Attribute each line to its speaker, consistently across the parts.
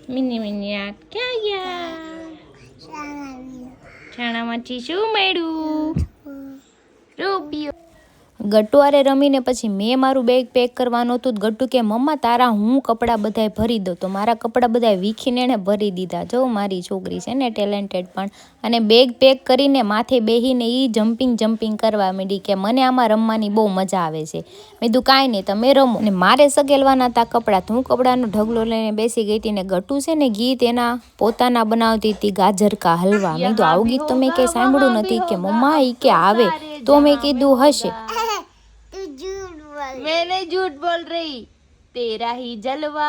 Speaker 1: Mini mini આ ક્યાં ગયા? છાણામાંથી શું મળ્યું? રૂપિયો. ગટ્ટુ આરે રમીને પછી મેં મારું બેગ પેક કરવાનું હતું. ગટ્ટુ કે મમ્મા તારા હું કપડાં બધાય ભરી દઉં. તો મારા કપડાં બધાય વીખીને એણે ભરી દીધા. જો મારી છોકરી છે ને ટેલેન્ટેડ પણ. અને બેગ પેક કરીને માથે બેહીને એ જમ્પિંગ કરવા માંડી કે મને આમાં રમવાની બહુ મજા આવે છે. મેં કીધું કાંઈ નહીં તમે રમો. અને મારે સગેલવાના હતા કપડાં. તો હું કપડાનો ઢગલો લઈને બેસી ગઈ હતી. ને ગટ્ટુ છે ને ગીત એના પોતાના બનાવતી હતી, ગાજર કા હલવા. મેં કીધું આવું ગીત તો મેં કંઈ સાંભળ્યું નથી. કે મમ્મા એ કે આવે. તો મેં કીધું હશે.
Speaker 2: मैं नहीं झूठ बोल रही, तेरा ही जलवा.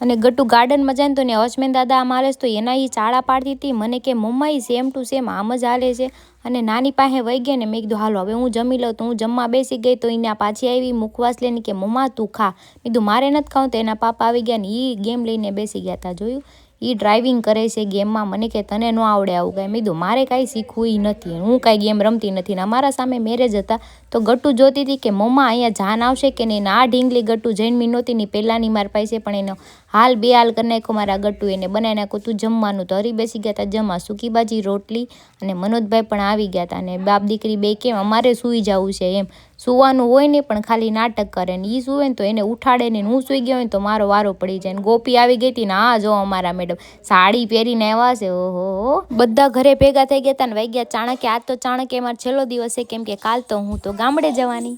Speaker 1: અને ગટ્ટુ ગાર્ડનમાં જાય ને તો ને અચમેન દાદા આમ હાલે તો એના એ ચાળા પાડતી હતી. મને કે મમ્મા એ સેમ ટુ સેમ આમ જ હાલે છે. અને નાની પાસે વહી ગઈ ને મેં કીધું હાલો હવે હું જમી લઉં. તો હું જમવા બેસી ગઈ તો એને પાછી આવી મુખવાસ લઈને કે મમ્મા તું ખા. મેં કીધું મારે નથી ખાવું. તો એના પાપા આવી ગયા ને એ ગેમ લઈને બેસી ગયા હતા. જોયું એ ડ્રાઇવિંગ કરે છે ગેમમાં. મને કે તને ન આવડે આવું કાંઈ. મેં કીધું મારે કાંઈ શીખવું એ નથી, હું કાંઈ ગેમ રમતી નથી. ને અમારા સામે મેરેજ હતા તો ગટ્ટુ જોતી હતી કે મમ્મા અહીંયા જાન આવશે કે નહીં. આ ઢીંગલી ગટ્ટુ જૈનમી નહોતી ની પહેલાંની માર પાસે પણ એનો હાલ બે હાલ કરી નાખ્યો મારા ગટ્ટુ. એને બનાવી નાખ્યું તું જમવાનું. તો હરી બેસી ગયા હતા જમવા. સૂકી ભાજી રોટલી અને મનોજભાઈ પણ આવી ગયા હતા. અને બાપ દીકરી બે કેમ અમારે સૂઈ જવું છે એમ. સુવાનું હોય ને પણ ખાલી નાટક કરે ને. એ સુવે ને તો એને ઉઠાડે ને હું સૂઈ ગયો હોય ને તો મારો વારો પડી જાય. ને ગોપી આવી ગઈ હતી ને આ જો અમારા મેડમ સાડી પહેરીને આવ્યા છે. ઓહો બધા ઘરે ભેગા થઈ ગયા હતા ને વહી ગયા ચાણકે. આજ તો ચાણકે મારો છેલ્લો દિવસ છે કેમ કે કાલ તો હું તો ગામડે જવાની.